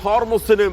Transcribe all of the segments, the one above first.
ഹോർമുസിന്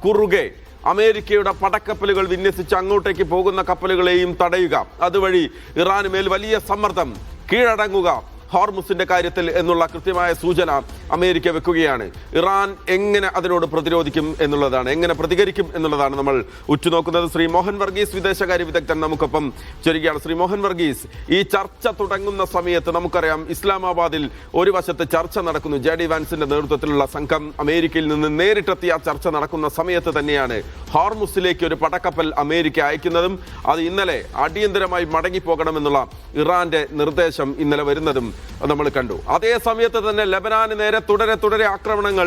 കുറുകെ അമേരിക്കയുടെ പടക്കപ്പലുകൾ വിന്യസിച്ച് അങ്ങോട്ടേക്ക് പോകുന്ന കപ്പലുകളെയും തടയുക, അതുവഴി ഇറാന് മേൽ വലിയ സമ്മർദ്ദം, കീഴടങ്ങുക ഹോർമുസിന്റെ കാര്യത്തിൽ എന്നുള്ള കൃത്യമായ സൂചന അമേരിക്ക വെക്കുകയാണ്. ഇറാൻ എങ്ങനെ അതിനോട് പ്രതിരോധിക്കും എന്നുള്ളതാണ്, എങ്ങനെ പ്രതികരിക്കും എന്നുള്ളതാണ് നമ്മൾ ഉറ്റുനോക്കുന്നത്. ശ്രീ മോഹൻ വർഗീസ്, വിദേശകാര്യ വിദഗ്ധൻ, നമുക്കൊപ്പം ചേരുകയാണ്. ശ്രീ മോഹൻ വർഗീസ്, ഈ ചർച്ച തുടങ്ങുന്ന സമയത്ത് നമുക്കറിയാം ഇസ്ലാമാബാദിൽ ഒരു വശത്ത് ചർച്ച നടക്കുന്നു. JD വാൻസിന്റെ നേതൃത്വത്തിലുള്ള സംഘം അമേരിക്കയിൽ നിന്ന് നേരിട്ടെത്തിയ ചർച്ച നടക്കുന്ന സമയത്ത് തന്നെയാണ് ഹോർമുസിലേക്ക് ഒരു പടക്കപ്പൽ അമേരിക്ക അയക്കുന്നതും അത് ഇന്നലെ അടിയന്തരമായി മടങ്ങിപ്പോകണമെന്നുള്ള ഇറാന്റെ നിർദ്ദേശം ഇന്നലെ വരുന്നതും നമ്മൾ കണ്ടു. അതേ സമയത്ത് തന്നെ ലെബനാന് നേരെ തുടരെ ആക്രമണങ്ങൾ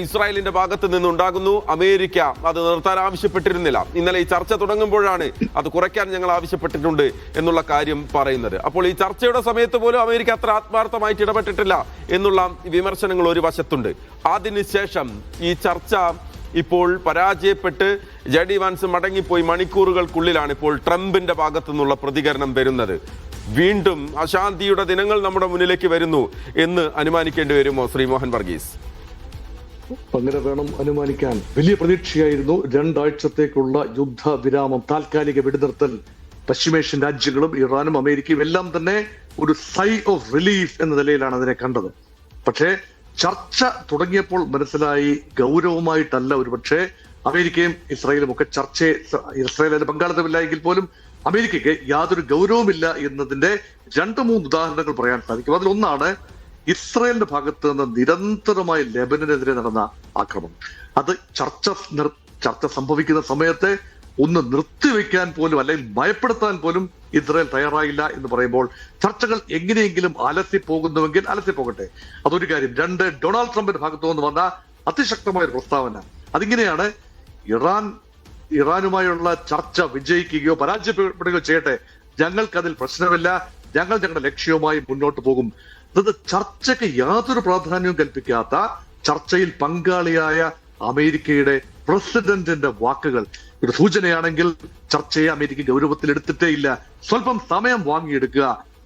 ഇസ്രായേലിന്റെ ഭാഗത്ത് നിന്നുണ്ടാകുന്നു. അമേരിക്ക അത് നിർത്താൻ ആവശ്യപ്പെട്ടിരുന്നില്ല. ഇന്നലെ ഈ ചർച്ച തുടങ്ങുമ്പോഴാണ് അത് കുറയ്ക്കാൻ ഞങ്ങൾ ആവശ്യപ്പെട്ടിട്ടുണ്ട് എന്നുള്ള കാര്യം പറയുന്നത്. അപ്പോൾ ഈ ചർച്ചയുടെ സമയത്ത് പോലും അമേരിക്ക അത്ര ആത്മാർത്ഥമായിട്ട് ഇടപെട്ടിട്ടില്ല എന്നുള്ള വിമർശനങ്ങൾ ഒരു വശത്തുണ്ട്. അതിനുശേഷം ഈ ചർച്ച ഇപ്പോൾ പരാജയപ്പെട്ട് JD വാൻസ് മടങ്ങിപ്പോയി മണിക്കൂറുകൾക്കുള്ളിലാണ് ഇപ്പോൾ ട്രംപിന്റെ ഭാഗത്തു നിന്നുള്ള പ്രതികരണം വരുന്നത്. വീണ്ടും അശാന്തിയുടെ ദിനങ്ങൾ നമ്മുടെ മുന്നിലേക്ക് വരുന്നു എന്ന് അനുമാനിക്കേണ്ടി വരുമോ ശ്രീ മോഹൻ വർഗീസ്? അങ്ങനെ വേണം അനുമാനിക്കാൻ. വലിയ പ്രതീക്ഷയായിരുന്നു രണ്ടാഴ്ചത്തേക്കുള്ള യുദ്ധവിരാമം, താൽക്കാലിക വെടിനിർത്തൽ. പശ്ചിമേഷ്യൻ രാജ്യങ്ങളും ഇറാനും അമേരിക്കയും എല്ലാം തന്നെ ഒരു സൈ ഓഫ് റിലീഫ് എന്ന നിലയിലാണ് അതിനെ കണ്ടത്. പക്ഷേ ചർച്ച തുടങ്ങിയപ്പോൾ മനസ്സിലായി ഗൗരവമായിട്ടല്ല ഒരുപക്ഷെ അമേരിക്കയും ഇസ്രായേലും ഒക്കെ ചർച്ചയെ, ഇസ്രായേലിന്റെ പങ്കാളിത്തമില്ല എങ്കിൽ പോലും അമേരിക്കയ്ക്ക് യാതൊരു ഗൗരവമില്ല എന്നതിന്റെ 2-3 ഉദാഹരണങ്ങൾ പറയാൻ സാധിക്കും. അതിലൊന്നാണ് ഇസ്രായേലിന്റെ ഭാഗത്ത് നിന്ന് നിരന്തരമായി ലെബനനെതിരെ നടന്ന ആക്രമണം. അത് ചർച്ച സംഭവിക്കുന്ന സമയത്ത് ഒന്ന് നിർത്തിവെക്കാൻ പോലും അല്ലെങ്കിൽ ഭയപ്പെടുത്താൻ പോലും ഇസ്രായേൽ തയ്യാറായില്ല എന്ന് പറയുമ്പോൾ ചർച്ചകൾ എങ്ങനെയെങ്കിലും അലസിപ്പോകുന്നുവെങ്കിൽ അലസിപ്പോകട്ടെ, അതൊരു കാര്യം. 2, ഡൊണാൾഡ് ട്രംപിന്റെ ഭാഗത്തു നിന്ന് വന്ന അതിശക്തമായ ഒരു പ്രസ്താവന. അതിങ്ങനെയാണ്, ഇറാനുമായുള്ള ചർച്ച വിജയിക്കുകയോ പരാജയപ്പെടുകയോ ചെയ്യട്ടെ, ഞങ്ങൾക്കതിൽ പ്രശ്നമില്ല, ഞങ്ങൾ ഞങ്ങളുടെ ലക്ഷ്യവുമായി മുന്നോട്ട് പോകും. അതായത് ചർച്ചയ്ക്ക് യാതൊരു പ്രാധാന്യവും കൽപ്പിക്കാത്ത ചർച്ചയിൽ പങ്കാളിയായ അമേരിക്കയുടെ പ്രസിഡന്റിന്റെ വാക്കുകൾ ഒരു സൂചനയാണെങ്കിൽ ചർച്ചയെ അമേരിക്ക ഗൗരവത്തിൽ എടുത്തിട്ടേ ഇല്ല. സ്വല്പം സമയം വാങ്ങിയെടുക്കുക.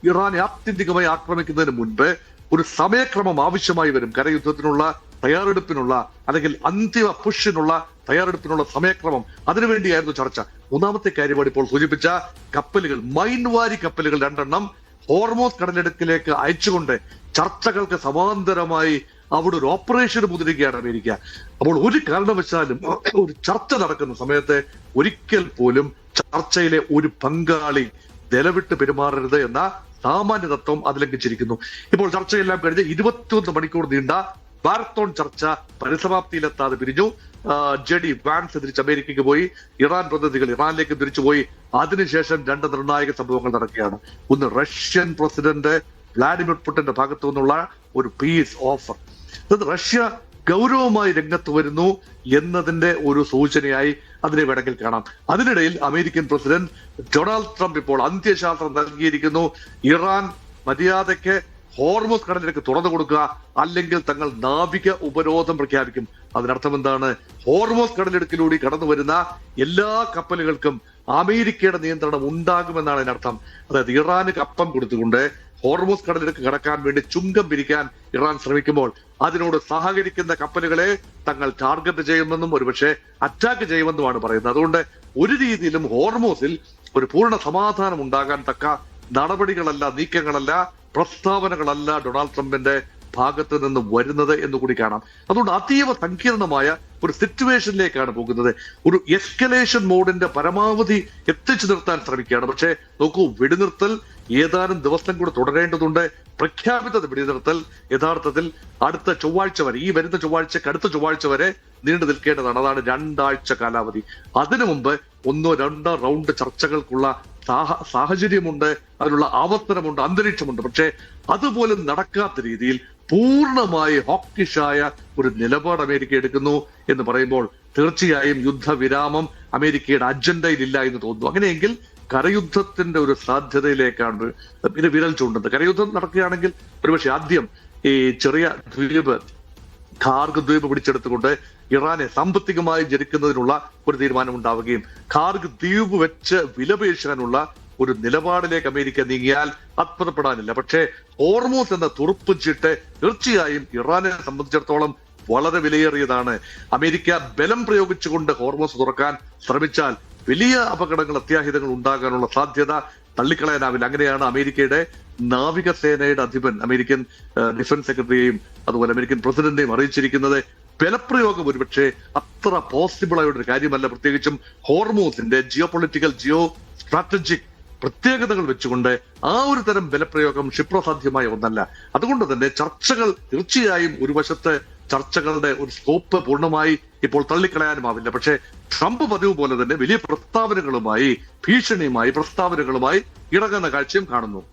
ഇറാനെ ആത്യന്തികമായി ആക്രമിക്കുന്നതിന് മുൻപ് ഒരു സമയക്രമം ആവശ്യമായി വരും. കരയുദ്ധത്തിനുള്ള തയ്യാറെടുപ്പിനുള്ള അല്ലെങ്കിൽ അന്തിമ പുഷിനുള്ള തയ്യാറെടുപ്പിനുള്ള സമയക്രമം, അതിനുവേണ്ടിയായിരുന്നു ചർച്ച. മൂന്നാമത്തെ കാര്യമാണ് ഇപ്പോൾ സൂചിപ്പിച്ച കപ്പലുകൾ, മൈൻവാരി കപ്പലുകൾ 2 ഹോർമോസ് കടലിടുക്കിലേക്ക് അയച്ചുകൊണ്ട് ചർച്ചകൾക്ക് സമാന്തരമായി അവിടെ ഒരു ഓപ്പറേഷൻ മുതിരുകയാണ് അമേരിക്ക. അപ്പോൾ ഒരു കാരണവശാലും ഒരു ചർച്ച നടക്കുന്ന സമയത്ത് ഒരിക്കൽ പോലും ചർച്ചയിലെ ഒരു പങ്കാളി നിലവിട്ട് പെരുമാറരുത് എന്ന സാമാന്യ തത്വം അതിലംഘിച്ചിരിക്കുന്നു. ഇപ്പോൾ ചർച്ചയെല്ലാം കഴിഞ്ഞ് 21 മണിക്കൂർ നീണ്ട മാരത്തോൺ ചർച്ച പരിസമാപ്തിയിലെത്താതെ പിരിഞ്ഞു. JD വാൻസ് തിരിച്ച് അമേരിക്കയ്ക്ക് പോയി, ഇറാൻ പ്രതിനിധികൾ ഇറാനിലേക്ക് തിരിച്ചുപോയി. അതിനുശേഷം 2 നിർണായക സംഭവങ്ങൾ നടക്കുകയാണ്. ഒന്ന്, റഷ്യൻ പ്രസിഡന്റ് വ്ളാഡിമിർ പുടിന്റെ ഭാഗത്തു നിന്നുള്ള ഒരു പീസ് ഓഫർ. അതായത് റഷ്യ ഗൗരവമായി രംഗത്ത് വരുന്നു എന്നതിന്റെ ഒരു സൂചനയായി അതിനെ വേണമെങ്കിൽ കാണാം. അതിനിടയിൽ അമേരിക്കൻ പ്രസിഡന്റ് ഡൊണാൾഡ് ട്രംപ് ഇപ്പോൾ അന്ത്യശാസ്ത്രം നൽകിയിരിക്കുന്നു. ഇറാൻ മര്യാദയ്ക്ക് ഹോർമുസ് കടലിലേക്ക് തുറന്നു കൊടുക്കുക, അല്ലെങ്കിൽ തങ്ങൾ നാവിക ഉപരോധം പ്രഖ്യാപിക്കും. അതിനർത്ഥം എന്താണ്? ഹോർമുസ് കടലിടുക്കിലൂടെ കടന്നു വരുന്ന എല്ലാ കപ്പലുകൾക്കും അമേരിക്കയുടെ നിയന്ത്രണം ഉണ്ടാകുമെന്നാണ് അതിനർത്ഥം. അതായത് ഇറാന് കപ്പം കൊടുത്തുകൊണ്ട് ഹോർമുസ് കടലിടുക്ക് കടക്കാൻ വേണ്ടി ചുങ്കം പിരിക്കാൻ ഇറാൻ ശ്രമിക്കുമ്പോൾ അതിനോട് സഹകരിക്കുന്ന കപ്പലുകളെ തങ്ങൾ ടാർഗറ്റ് ചെയ്യുമെന്നും ഒരുപക്ഷെ അറ്റാക്ക് ചെയ്യുമെന്നുമാണ് പറയുന്നത്. അതുകൊണ്ട് ഒരു രീതിയിലും ഹോർമുസിൽ ഒരു പൂർണ്ണ സമാധാനം ഉണ്ടാകാൻ തക്ക നടപടികളല്ല, നീക്കങ്ങളല്ല, പ്രസ്താവനകളല്ല ഡൊണാൾഡ് ട്രംപിന്റെ ഭാഗത്ത് നിന്ന് വരുന്നത് എന്ന് കൂടി കാണാം. അതുകൊണ്ട് അതീവ സങ്കീർണമായ ഒരു സിറ്റുവേഷനിലേക്കാണ് പോകുന്നത്. ഒരു എസ്കലേഷൻ മോഡിന്റെ പരമാവധി എത്തിച്ചു നിർത്താൻ ശ്രമിക്കുകയാണ്. പക്ഷേ നോക്കൂ, വെടിനിർത്തൽ ഏതാനും ദിവസം കൂടെ തുടരേണ്ടതുണ്ട്. പ്രഖ്യാപിത വെടിനിർത്തൽ യഥാർത്ഥത്തിൽ അടുത്ത ചൊവ്വാഴ്ച വരെ, ഈ വരുന്ന ചൊവ്വാഴ്ചക്ക് അടുത്ത ചൊവ്വാഴ്ച വരെ നീണ്ടു നിൽക്കേണ്ടതാണ്. അതാണ് 2 ആഴ്ച കാലാവധി. അതിനു മുമ്പ് 1-2 റൗണ്ട് ചർച്ചകൾക്കുള്ള സാഹചര്യമുണ്ട്, അതിനുള്ള ആവർത്തനമുണ്ട്, അന്തരീക്ഷമുണ്ട്. പക്ഷേ അതുപോലും നടക്കാത്ത രീതിയിൽ പൂർണ്ണമായി ഹോക്കിഷായ ഒരു നിലപാട് അമേരിക്ക എടുക്കുന്നു എന്ന് പറയുമ്പോൾ തീർച്ചയായും യുദ്ധവിരാമം അമേരിക്കയുടെ അജണ്ടയിലില്ല എന്ന് തോന്നുന്നു. അങ്ങനെയെങ്കിൽ കരയുദ്ധത്തിന്റെ ഒരു സാധ്യതയിലേക്കാണ് പിന്നെ വിരൽ ചൂണ്ടുന്നത്. കരയുദ്ധം നടക്കുകയാണെങ്കിൽ ഒരുപക്ഷെ ആദ്യം ഈ ചെറിയ ദ്വീപ്, ഖാർഗ് ദ്വീപ് പിടിച്ചെടുത്തുകൊണ്ട് ഇറാനെ സാമ്പത്തികമായി ജനിക്കുന്നതിനുള്ള ഒരു തീരുമാനം ഉണ്ടാവുകയും ഖാർഗ് ദ്വീപ് വെച്ച് വിലപേശാനുള്ള ഒരു നിലപാടിലേക്ക് അമേരിക്ക നീങ്ങിയാൽ അത്ഭുതപ്പെടാനില്ല. പക്ഷേ ഹോർമൂസ് എന്ന തുറുപ്പ് ചീട്ട് തീർച്ചയായും ഇറാനെ സംബന്ധിച്ചിടത്തോളം വളരെ വിലയേറിയതാണ്. അമേരിക്ക ബലം പ്രയോഗിച്ചുകൊണ്ട് ഹോർമോസ് തുറക്കാൻ ശ്രമിച്ചാൽ വലിയ അപകടങ്ങൾ, അത്യാഹിതങ്ങൾ ഉണ്ടാകാനുള്ള സാധ്യത തള്ളിക്കളയാനാവില്ല. അങ്ങനെയാണ് അമേരിക്കയുടെ നാവികസേനയുടെ അധിപൻ അമേരിക്കൻ ഡിഫൻസ് സെക്രട്ടറിയെയും അതുപോലെ അമേരിക്കൻ പ്രസിഡന്റിനെയും അറിയിച്ചിരിക്കുന്നത്. ബലപ്രയോഗം ഒരുപക്ഷെ അത്ര പോസിബിൾ ആയ ഒരു കാര്യമല്ല, പ്രത്യേകിച്ചും ഹോർമോസിന്റെ ജിയോ പൊളിറ്റിക്കൽ, ജിയോ സ്ട്രാറ്റജിക് പ്രത്യേകതകൾ വെച്ചുകൊണ്ട് ആ ഒരു തരം ബലപ്രയോഗം ക്ഷിപ്രസാധ്യമായ ഒന്നല്ല. അതുകൊണ്ട് തന്നെ ചർച്ചകൾ തീർച്ചയായും ഒരു വശത്ത് ചർച്ചകളുടെ ഒരു സ്കോപ്പ് പൂർണ്ണമായി ഇപ്പോൾ തള്ളിക്കളയാനുമാവില്ല. പക്ഷേ ട്രംപ് പതിവ് പോലെ തന്നെ വലിയ പ്രസ്താവനകളുമായി, ഭീഷണിയുമായി, പ്രസ്താവനകളുമായി ഇറങ്ങുന്ന കാഴ്ചയും കാണുന്നു.